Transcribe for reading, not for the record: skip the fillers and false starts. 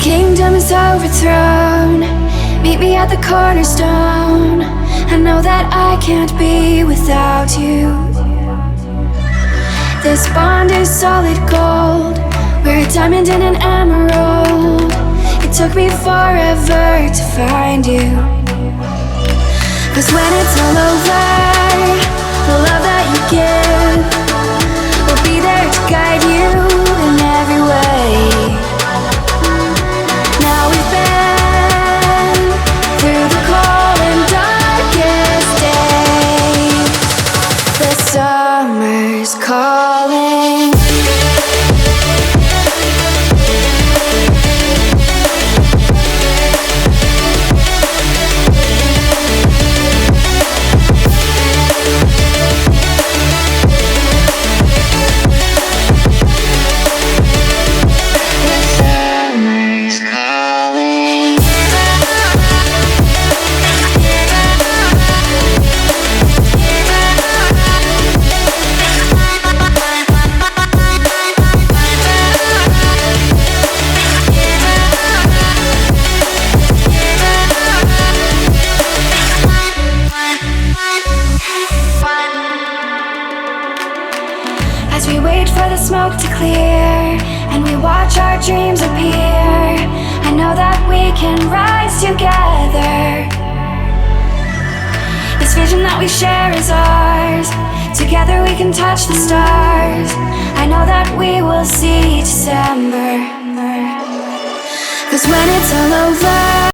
kingdom is overthrown. Meet me at the cornerstone. I know that I can't be without you. This bond is solid gold. We're a diamond and an emerald. It took me forever to find you. 'Cause when it's all over, the love that you give will be there to guide you in every way. Now we've been through the cold and darkest days. The summer's calling. As we wait for the smoke to clear and we watch our dreams appear, I know that we can rise together. This vision that we share is ours. Together we can touch the stars. I know that we will see December. 'Cause when it's all over,